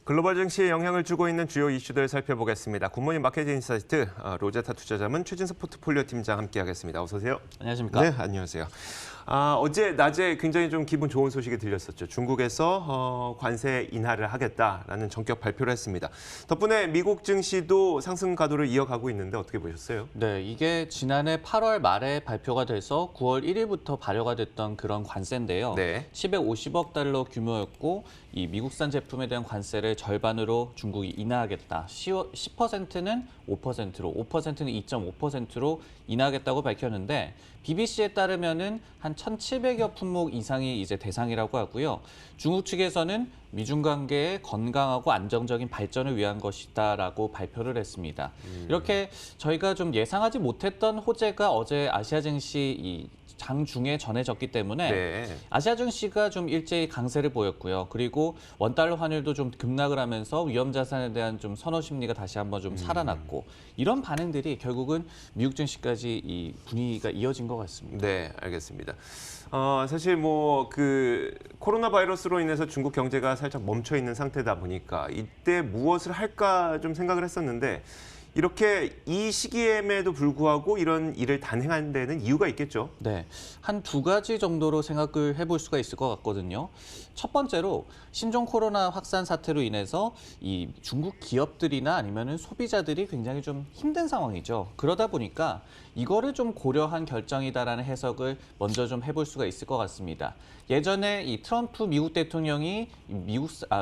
글로벌 증시에 영향을 주고 있는 주요 이슈들 살펴보겠습니다. 굿모닝 마켓 인사이트 로제타 투자자문 최진석 포트폴리오 팀장 함께하겠습니다. 어서 오세요. 안녕하십니까? 네, 안녕하세요. 어제 낮에 굉장히 좀 기분 좋은 소식이 들렸었죠. 중국에서 관세 인하를 하겠다라는 전격 발표를 했습니다. 덕분에 미국 증시도 상승 가도를 이어가고 있는데 어떻게 보셨어요? 네, 이게 지난해 8월 말에 발표가 돼서 9월 1일부터 발효가 됐던 그런 관세인데요. 네. 750억 달러 규모였고 이 미국산 제품에 대한 관세를 절반으로 중국이 인하하겠다. 10%는 5%로, 5%는 2.5%로 인하하겠다고 밝혔는데 BBC에 따르면은 한 1,700여 품목 이상이 이제 대상이라고 하고요. 중국 측에서는 미중 관계의 건강하고 안정적인 발전을 위한 것이다라고 발표를 했습니다. 이렇게 저희가 좀 예상하지 못했던 호재가 어제 아시아 증시 장중에 전해졌기 때문에 네. 아시아 증시가 좀 일제히 강세를 보였고요. 그리고 원달러 환율도 좀 급락을 하면서 위험 자산에 대한 좀 선호 심리가 다시 한번 좀 살아났고 이런 반응들이 결국은 미국 증시까지 이 분위기가 이어진 것 같습니다. 네, 알겠습니다. 사실 코로나 바이러스로 인해서 중국 경제가 살짝 멈춰 있는 상태다 보니까 이때 무엇을 할까 좀 생각을 했었는데 이렇게 이 시기임에도 불구하고 이런 일을 단행한 데는 이유가 있겠죠. 네, 한 두 가지 정도로 생각을 해볼 수가 있을 것 같거든요. 첫 번째로 신종 코로나 확산 사태로 인해서 이 중국 기업들이나 아니면은 소비자들이 굉장히 좀 힘든 상황이죠. 그러다 보니까 이거를 좀 고려한 결정이다라는 해석을 먼저 좀 해볼 수가 있을 것 같습니다. 예전에 이 트럼프 미국 대통령이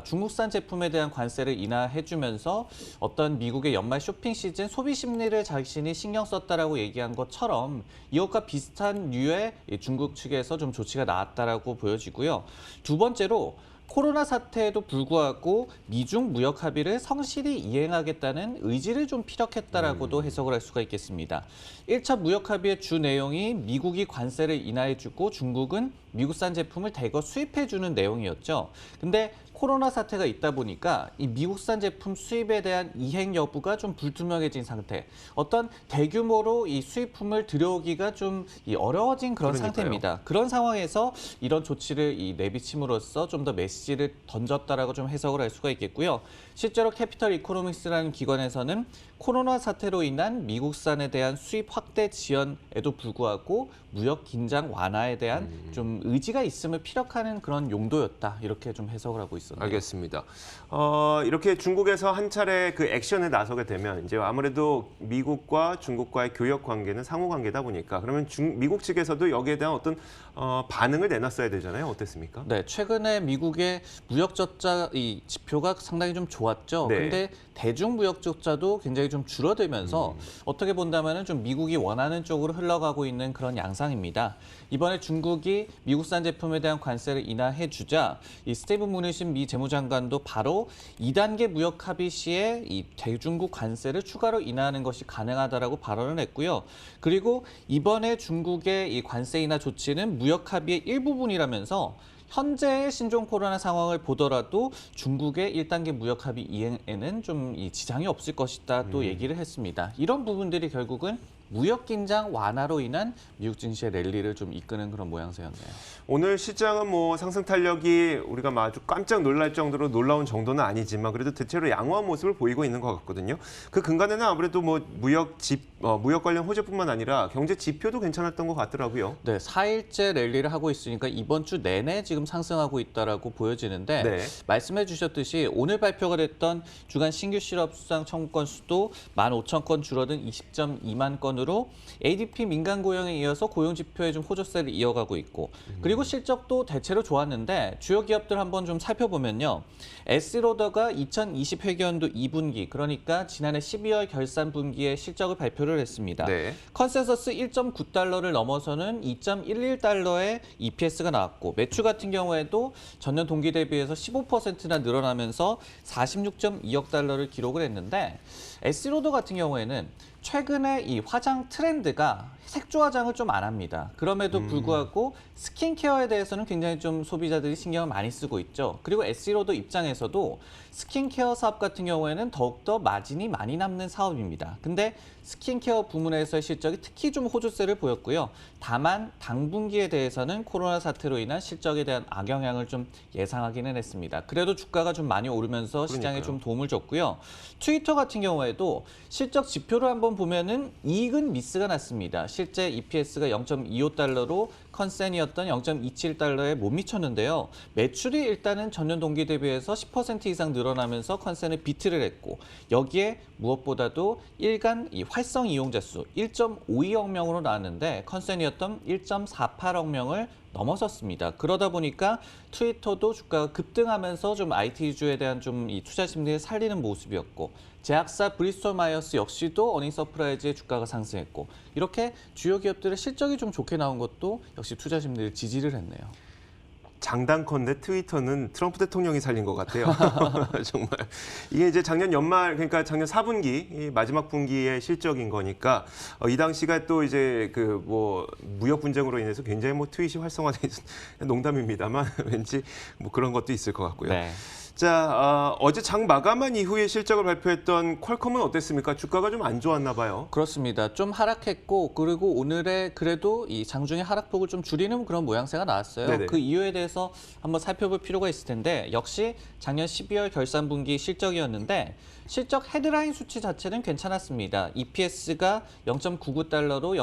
중국산 제품에 대한 관세를 인하해주면서 어떤 미국의 연말 쇼핑 시즌 소비 심리를 자신이 신경 썼다라고 얘기한 것처럼 이것과 비슷한 류의 중국 측에서 좀 조치가 나왔다라고 보여지고요. 두 번째로 코로나 사태에도 불구하고 미중 무역 합의를 성실히 이행하겠다는 의지를 좀 피력했다라고도 해석을 할 수가 있겠습니다. 1차 무역 합의의 주 내용이 미국이 관세를 인하해주고 중국은 미국산 제품을 대거 수입해주는 내용이었죠. 근데 코로나 사태가 있다 보니까 이 미국산 제품 수입에 대한 이행 여부가 좀 불투명해진 상태. 어떤 대규모로 이 수입품을 들여오기가 좀 어려워진 그런 그러니까요. 상태입니다. 그런 상황에서 이런 조치를 내비침으로써 좀 더 메시지를 던졌다라고 좀 해석을 할 수가 있겠고요. 실제로 캐피털 이코노믹스라는 기관에서는 코로나 사태로 인한 미국산에 대한 수입 확대 지연에도 불구하고 무역 긴장 완화에 대한 좀 의지가 있음을 피력하는 그런 용도였다. 이렇게 좀 해석을 하고 있었네요. 알겠습니다. 이렇게 중국에서 한 차례 그 액션에 나서게 되면 이제 아무래도 미국과 중국과의 교역 관계는 상호 관계다 보니까 그러면 미국 측에서도 여기에 대한 어떤 반응을 내놨어야 되잖아요. 어땠습니까? 네, 최근에 미국의 무역 적자 이 지표가 상당히 좀 좋았죠. 네. 근데 대중 무역 적자도 굉장히 좀 줄어들면서 어떻게 본다면은 좀 미국이 원하는 쪽으로 흘러가고 있는 그런 양상입니다. 이번에 중국이 미국산 제품에 대한 관세를 인하해 주자 이 스티브 무니신 미 재무장관도 바로 2단계 무역 합의 시에 이 대중국 관세를 추가로 인하하는 것이 가능하다라고 발언을 했고요. 그리고 이번에 중국의 이 관세 인하 조치는 무역 합의의 일부분이라면서 현재의 신종 코로나 상황을 보더라도 중국의 1단계 무역 합의 이행에는 좀 지장이 없을 것이다 또 얘기를 했습니다. 이런 부분들이 결국은 무역 긴장 완화로 인한 미국 증시의 랠리를 좀 이끄는 그런 모양새였네요. 오늘 시장은 뭐 상승 탄력이 우리가 아주 깜짝 놀랄 정도로 놀라운 정도는 아니지만 그래도 대체로 양호한 모습을 보이고 있는 것 같거든요. 그 근간에는 아무래도 뭐 무역 관련 호재뿐만 아니라 경제 지표도 괜찮았던 것 같더라고요. 네, 4일째 랠리를 하고 있으니까 이번 주 내내 지금 상승하고 있다라고 보여지는데 네. 말씀해 주셨듯이 오늘 발표가 됐던 주간 신규 실업 수당 청구 건수도 15,000건 줄어든 20.2만 건으로 ADP 민간 고용에 이어서 고용 지표의 좀 호조세를 이어가고 있고 그리고 실적도 대체로 좋았는데 주요 기업들 한번 좀 살펴보면요. 에스로더가 2020 회계연도 2분기 그러니까 지난해 12월 결산 분기에 실적을 발표를 했습니다. 네. 컨센서스 1.9달러를 넘어서는 2.11달러의 EPS가 나왔고 매출 같은 경우에도 전년 동기 대비해서 15%나 늘어나면서 46.2억 달러를 기록을 했는데 에스로더 같은 경우에는 최근에 이 화장 트렌드가 색조 화장을 좀 안 합니다. 그럼에도 불구하고 스킨케어에 대해서는 굉장히 좀 소비자들이 신경을 많이 쓰고 있죠. 그리고 에스이로더 입장에서도 스킨케어 사업 같은 경우에는 더욱더 마진이 많이 남는 사업입니다. 근데 스킨케어 부문에서의 실적이 특히 좀 호조세를 보였고요. 다만 당분기에 대해서는 코로나 사태로 인한 실적에 대한 악영향을 좀 예상하기는 했습니다. 그래도 주가가 좀 많이 오르면서 시장에 그러니까요. 좀 도움을 줬고요. 트위터 같은 경우에도 실적 지표를 한번 보면은 이익은 미스가 났습니다. 실제 EPS가 0.25달러로 컨센이었던 0.27달러에 못 미쳤는데요. 매출이 일단은 전년 동기 대비해서 10% 이상 늘어나면서 컨센을 비트를 했고 여기에 무엇보다도 일간 이 활성 이용자 수 1.52억 명으로 나왔는데 컨센이었던 1.48억 명을 넘어섰습니다. 그러다 보니까 트위터도 주가가 급등하면서 좀 IT주에 대한 좀 이 투자 심리를 살리는 모습이었고 제약사 브리스톨 마이어스 역시도 어닝 서프라이즈의 주가가 상승했고 이렇게 주요 기업들의 실적이 좀 좋게 나온 것도 역시 투자 심리를 지지를 했네요. 장단컨대 트위터는 트럼프 대통령이 살린 것 같아요. 정말 이게 이제 작년 연말 그러니까 작년 4분기 이 마지막 분기의 실적인 거니까 이 당시가 또 이제 그 뭐 무역 분쟁으로 인해서 굉장히 뭐 트윗이 활성화돼 있 농담입니다만 왠지 뭐 그런 것도 있을 것 같고요. 네. 자, 어제 장 마감한 이후에 실적을 발표했던 퀄컴은 어땠습니까? 주가가 좀 안 좋았나 봐요. 그렇습니다. 좀 하락했고 그리고 오늘의 그래도 이 장중의 하락폭을 좀 줄이는 그런 모양새가 나왔어요. 네네. 그 이유에 대해서 한번 살펴볼 필요가 있을 텐데 역시 작년 12월 결산분기 실적이었는데 실적 헤드라인 수치 자체는 괜찮았습니다. EPS가 0.99달러로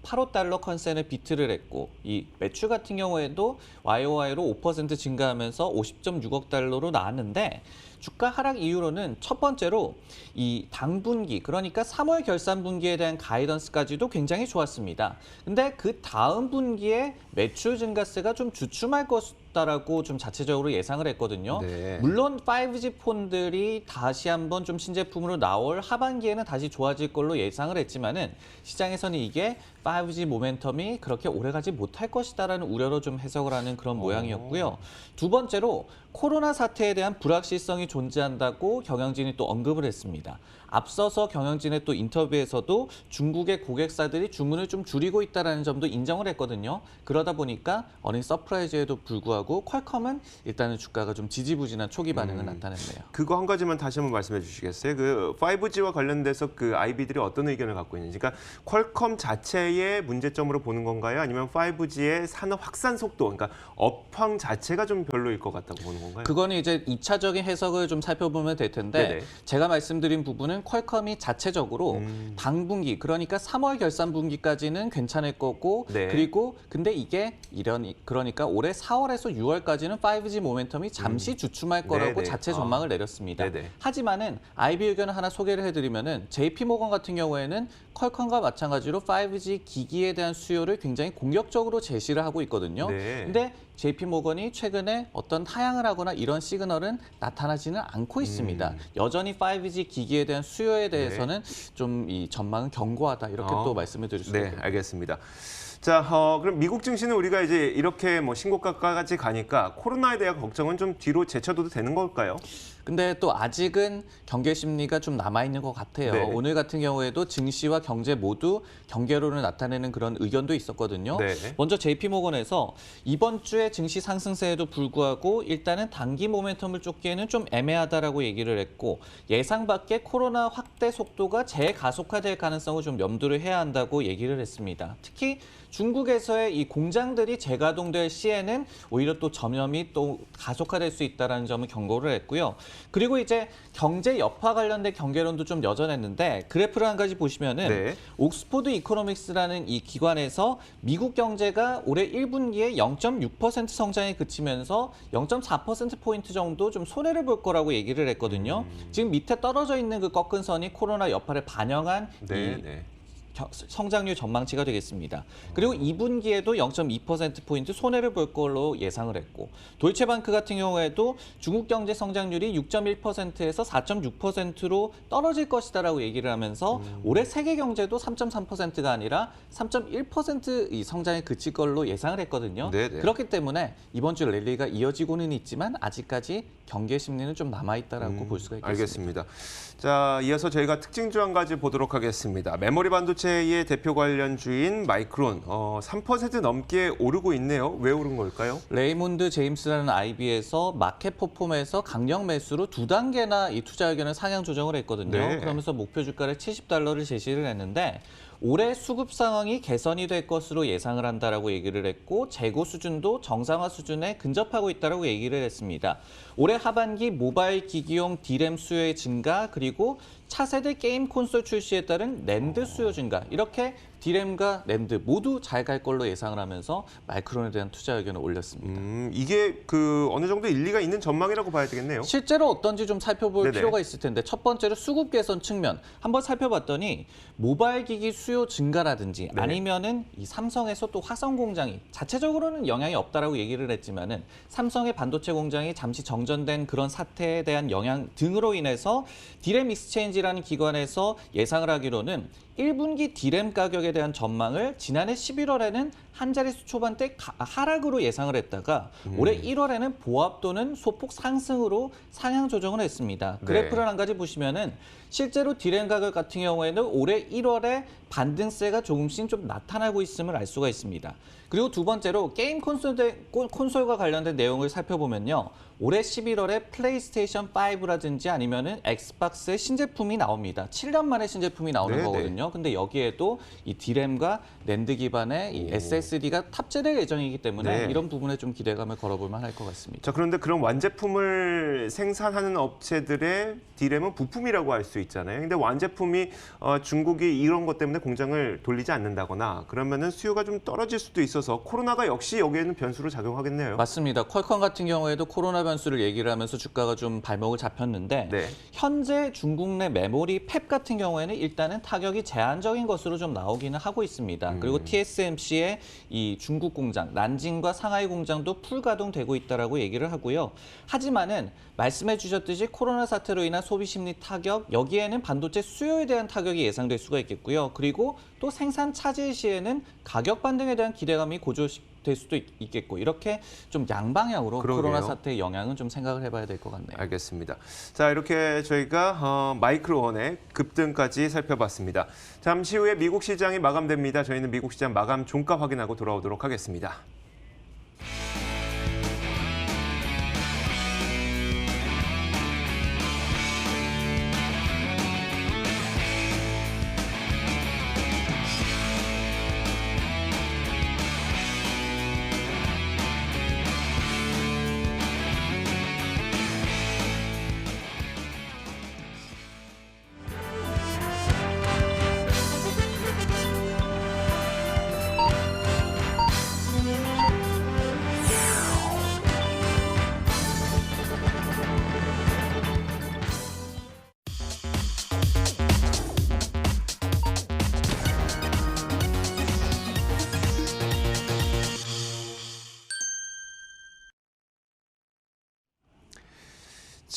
0.85달러 컨센을 비트를 했고 이 매출 같은 경우에도 YOY로 5% 증가하면서 50.6억 달러로 나왔는데 주가 하락 이유로는 첫 번째로 이 당분기 그러니까 3월 결산 분기에 대한 가이던스까지도 굉장히 좋았습니다. 근데 그 다음 분기에 매출 증가세가 좀 주춤할 것이다라고 좀 자체적으로 예상을 했거든요. 네. 물론 5G 폰들이 다시 한번 좀 신제품으로 나올 하반기에는 다시 좋아질 걸로 예상을 했지만은 시장에서는 이게 5G 모멘텀이 그렇게 오래가지 못할 것이다라는 우려로 좀 해석을 하는 그런 모양이었고요. 두 번째로 코로나 사태에 대한 불확실성이 존재한다고 경영진이 또 언급을 했습니다. 앞서서 경영진의 또 인터뷰에서도 중국의 고객사들이 주문을 좀 줄이고 있다는 점도 인정을 했거든요. 그러다 보니까 어닝 서프라이즈에도 불구하고 퀄컴은 일단은 주가가 좀 지지부진한 초기 반응을 나타냈네요. 그거 한 가지만 다시 한번 말씀해 주시겠어요? 그 5G와 관련돼서 그 IB들이 어떤 의견을 갖고 있는지. 그러니까 퀄컴 자체의 문제점으로 보는 건가요? 아니면 5G의 산업 확산 속도, 그러니까 업황 자체가 좀 별로일 것 같다고 보는 건가요? 그거는 이제 2차적인 해석을 좀 살펴보면 될 텐데 네네. 제가 말씀드린 부분은 퀄컴이 자체적으로 당분기 그러니까 3월 결산 분기까지는 괜찮을 거고 네. 그리고 근데 이게 그러니까 올해 4월에서 6월까지는 5G 모멘텀이 잠시 주춤할 거라고 네네. 자체 전망을 내렸습니다. 네네. 하지만은 IB 의견을 하나 소개를 해드리면은 JP 모건 같은 경우에는 퀄컴과 마찬가지로 5G 기기에 대한 수요를 굉장히 공격적으로 제시를 하고 있거든요. 네. 근데 JP 모건이 최근에 어떤 하향을 하거나 이런 시그널은 나타나지는 않고 있습니다. 여전히 5G 기기에 대한 수요에 대해서는 좀 이 전망은 견고하다 이렇게 또 말씀을 드릴 수가 네, 있습니다. 알겠습니다. 자, 그럼 미국 증시는 우리가 이제 이렇게 뭐 신고가까지 가니까 코로나에 대한 걱정은 좀 뒤로 제쳐둬도 되는 걸까요? 근데 또 아직은 경계 심리가 좀 남아있는 것 같아요. 네. 오늘 같은 경우에도 증시와 경제 모두 경계론을 나타내는 그런 의견도 있었거든요. 네. 먼저 JP모건에서 이번 주에 증시 상승세에도 불구하고 일단은 단기 모멘텀을 쫓기에는 좀 애매하다라고 얘기를 했고 예상 밖의 코로나 확대 속도가 재가속화될 가능성을 좀 염두를 해야 한다고 얘기를 했습니다. 특히 중국에서의 이 공장들이 재가동될 시에는 오히려 또 전염이 또 가속화될 수 있다는 점을 경고를 했고요. 그리고 이제 경제 여파 관련된 경계론도 좀 여전했는데 그래프를 한 가지 보시면은 네. 옥스포드 이코노믹스라는 이 기관에서 미국 경제가 올해 1분기에 0.6% 성장에 그치면서 0.4%포인트 정도 좀 손해를 볼 거라고 얘기를 했거든요. 지금 밑에 떨어져 있는 그 꺾은 선이 코로나 여파를 반영한 네, 이 네. 성장률 전망치가 되겠습니다. 그리고 2분기에도 0.2%포인트 손해를 볼 걸로 예상을 했고 도이체방크 같은 경우에도 중국 경제 성장률이 6.1%에서 4.6%로 떨어질 것이다라고 얘기를 하면서 올해 세계 경제도 3.3%가 아니라 3.1% 성장에 그칠 걸로 예상을 했거든요. 네네. 그렇기 때문에 이번 주 랠리가 이어지고는 있지만 아직까지 경계 심리는 좀 남아있다라고 볼 수가 있겠습니다. 알겠습니다. 자, 이어서 저희가 특징주 한 가지 보도록 하겠습니다. 메모리 반도체의 대표 관련주인 마이크론 3% 넘게 오르고 있네요. 왜 오른 걸까요? 레이몬드 제임스라는 IB에서 마켓 퍼폼에서 강력 매수로 2단계나 이 투자 의견을 상향 조정을 했거든요. 네. 그러면서 목표 주가를 $70를 제시를 했는데 올해 수급 상황이 개선이 될 것으로 예상을 한다라고 얘기를 했고 재고 수준도 정상화 수준에 근접하고 있다라고 얘기를 했습니다. 올해 하반기 모바일 기기용 D램 수요의 증가 그리고 차세대 게임 콘솔 출시에 따른 낸드 수요 증가 이렇게 D램과 낸드 모두 잘 갈 걸로 예상을 하면서 마이크론에 대한 투자 의견을 올렸습니다. 이게 어느 정도 일리가 있는 전망이라고 봐야 되겠네요. 실제로 어떤지 좀 살펴볼 네네. 필요가 있을 텐데 첫 번째로 수급 개선 측면 한번 살펴봤더니 모바일 기기 수요 증가라든지 네. 아니면은 이 삼성에서 또 화성 공장이 자체적으로는 영향이 없다라고 얘기를 했지만은 삼성의 반도체 공장이 잠시 정전된 그런 사태에 대한 영향 등으로 인해서 디램 익스체인지라는 기관에서 예상을 하기로는 1분기 디램 가격에 대한 전망을 지난해 11월에는 한 자릿수 초반대 하락으로 예상을 했다가 올해 1월에는 보합 또는 소폭 상승으로 상향 조정을 했습니다. 네. 그래프를 한 가지 보시면은 실제로 디램 가격 같은 경우에는 올해 1월에 반등세가 조금씩 좀 나타나고 있음을 알 수가 있습니다. 그리고 두 번째로 게임 콘솔과 관련된 내용을 살펴보면요. 올해 11월에 플레이스테이션 5라든지 아니면은 엑스박스의 신제품이 나옵니다. 7년 만에 신제품이 나오는 네네. 거거든요. 근데 여기에도 이 D램과 낸드 기반의 이 SSD가 탑재될 예정이기 때문에 네. 이런 부분에 좀 기대감을 걸어볼 만할 것 같습니다. 자, 그런데 그런 완제품을 생산하는 업체들의 D램은 부품이라고 할 수 있잖아요. 근데 완제품이 중국이 이런 것 때문에 공장을 돌리지 않는다거나 그러면은 수요가 좀 떨어질 수도 있어서 코로나가 역시 여기에는 변수로 작용하겠네요. 맞습니다. 퀄컴 같은 경우에도 코로나 변수를 얘기를 하면서 주가가 좀 발목을 잡혔는데 네. 현재 중국 내 메모리 팹 같은 경우에는 일단은 타격이 제한적인 것으로 좀 나오기는 하고 있습니다. 그리고 TSMC의 이 중국 공장, 난징과 상하이 공장도 풀 가동되고 있다라고 얘기를 하고요. 하지만은 말씀해 주셨듯이 코로나 사태로 인한 소비 심리 타격, 여기에는 반도체 수요에 대한 타격이 예상될 수가 있겠고요. 그리고 또 생산 차질 시에는 가격 반등에 대한 기대감이 고조될 수도 있겠고 이렇게 좀 양방향으로 그러게요. 코로나 사태의 영향은 좀 생각을 해봐야 될 것 같네요. 알겠습니다. 자, 이렇게 저희가 마이크론의 급등까지 살펴봤습니다. 잠시 후에 미국 시장이 마감됩니다. 저희는 미국 시장 마감 종가 확인하고 돌아오도록 하겠습니다.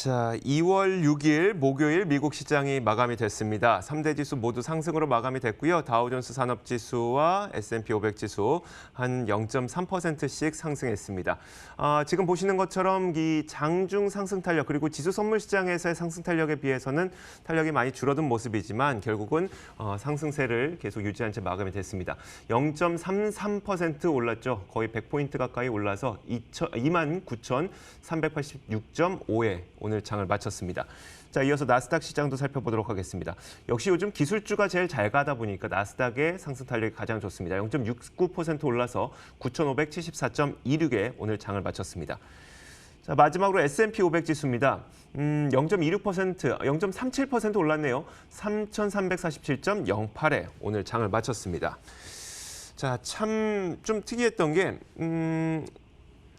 자, 2월 6일 목요일 미국 시장이 마감이 됐습니다. 3대 지수 모두 상승으로 마감이 됐고요. 다우존스 산업지수와 S&P 500 지수 한 0.3%씩 상승했습니다. 지금 보시는 것처럼 이 장중 상승 탄력 그리고 지수 선물 시장에서의 상승 탄력에 비해서는 탄력이 많이 줄어든 모습이지만 결국은 상승세를 계속 유지한 채 마감이 됐습니다. 0.33% 올랐죠. 거의 100포인트 가까이 올라서 29,386.5에 오늘 장을 마쳤습니다. 자, 이어서 나스닥 시장도 살펴보도록 하겠습니다. 역시 요즘 기술주가 제일 잘 가다 보니까 나스닥의 상승 탄력이 가장 좋습니다. 0.69% 올라서 9,574.26에 오늘 장을 마쳤습니다. 자, 마지막으로 S&P 500 지수입니다. 0.26%, 0.37% 올랐네요. 3,347.08에 오늘 장을 마쳤습니다. 자, 참 좀 특이했던 게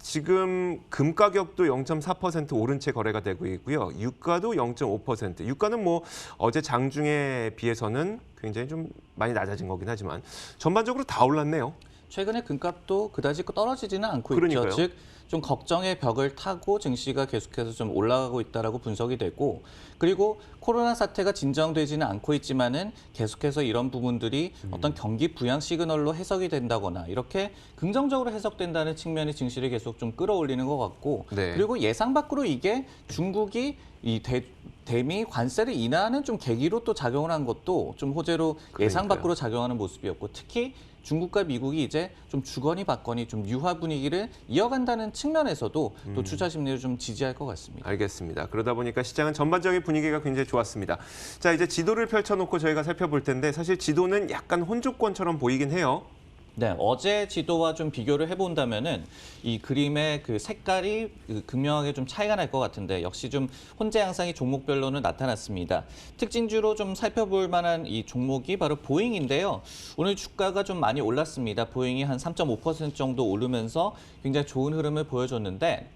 지금 금 가격도 0.4% 오른 채 거래가 되고 있고요. 유가도 0.5%. 유가는 뭐 어제 장중에 비해서는 굉장히 좀 많이 낮아진 거긴 하지만 전반적으로 다 올랐네요. 최근에 금값도 그다지 떨어지지는 않고 그러니까요. 있죠. 즉, 좀 걱정의 벽을 타고 증시가 계속해서 좀 올라가고 있다라고 분석이 되고, 그리고 코로나 사태가 진정되지는 않고 있지만은 계속해서 이런 부분들이 어떤 경기 부양 시그널로 해석이 된다거나 이렇게 긍정적으로 해석된다는 측면이 증시를 계속 좀 끌어올리는 것 같고, 네. 그리고 예상 밖으로 이게 중국이 이 대미 관세를 인하하는 좀 계기로 또 작용을 한 것도 좀 호재로 예상 그러니까요. 밖으로 작용하는 모습이었고, 특히 중국과 미국이 이제 좀 주거니 받거니 좀 유화 분위기를 이어간다는 측면에서도 또 투자 심리를 좀 지지할 것 같습니다. 알겠습니다. 그러다 보니까 시장은 전반적인 분위기가 굉장히 좋았습니다. 자, 이제 지도를 펼쳐놓고 저희가 살펴볼 텐데 사실 지도는 약간 혼조권처럼 보이긴 해요. 네, 어제 지도와 좀 비교를 해본다면은 이 그림의 그 색깔이 극명하게 좀 차이가 날 것 같은데, 역시 좀 혼재 양상이 종목별로는 나타났습니다. 특징주로 좀 살펴볼 만한 이 종목이 바로 보잉인데요. 오늘 주가가 좀 많이 올랐습니다. 보잉이 한 3.5% 정도 오르면서 굉장히 좋은 흐름을 보여줬는데,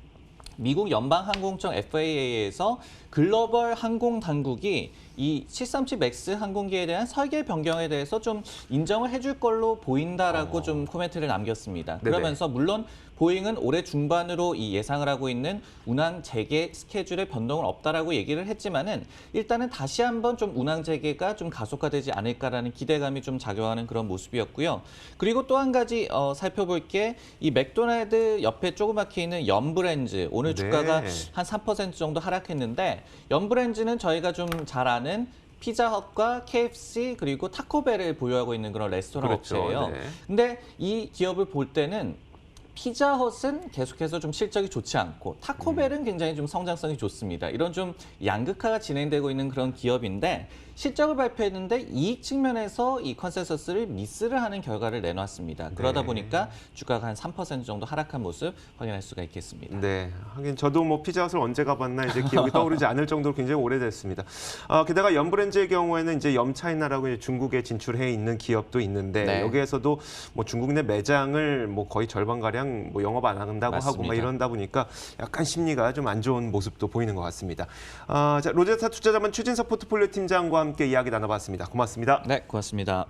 미국 연방항공청 FAA에서 글로벌 항공 당국이 이 737 맥스 항공기에 대한 설계 변경에 대해서 좀 인정을 해줄 걸로 보인다라고 좀 코멘트를 남겼습니다. 네네. 그러면서 물론 보잉은 올해 중반으로 이 예상을 하고 있는 운항 재개 스케줄에 변동은 없다라고 얘기를 했지만은, 일단은 다시 한번 좀 운항 재개가 좀 가속화되지 않을까라는 기대감이 좀 작용하는 그런 모습이었고요. 그리고 또 한 가지 살펴볼 게 이 맥도날드 옆에 조그맣게 있는 염브랜즈, 오늘 네. 주가가 한 3% 정도 하락했는데, 염브랜즈는 저희가 좀 잘 아는 피자헛과 KFC 그리고 타코벨을 보유하고 있는 그런 레스토랑 그렇죠. 업체예요. 네. 근데 이 기업을 볼 때는 피자헛은 계속해서 좀 실적이 좋지 않고 타코벨은 굉장히 좀 성장성이 좋습니다. 이런 좀 양극화가 진행되고 있는 그런 기업인데, 실적을 발표했는데 이익 측면에서 이 컨센서스를 미스를 하는 결과를 내놨습니다. 그러다 보니까 주가가 한 3% 정도 하락한 모습 확인할 수가 있겠습니다. 네, 하긴 저도 뭐 피자헛을 언제 가봤나 이제 기억이 떠오르지 않을 정도로 굉장히 오래됐습니다. 게다가 염브랜즈의 경우에는 이제 염차이나라고 이제 중국에 진출해 있는 기업도 있는데 네. 여기에서도 뭐 중국 내 매장을 뭐 거의 절반 가량 뭐 영업 안 한다고 하고 맞습니다. 막 이런다 보니까 약간 심리가 좀 안 좋은 모습도 보이는 것 같습니다. 자, 로제스타 투자자문 최진석 포트폴리오 팀장과 함께 이야기 나눠봤습니다. 고맙습니다. 네, 고맙습니다.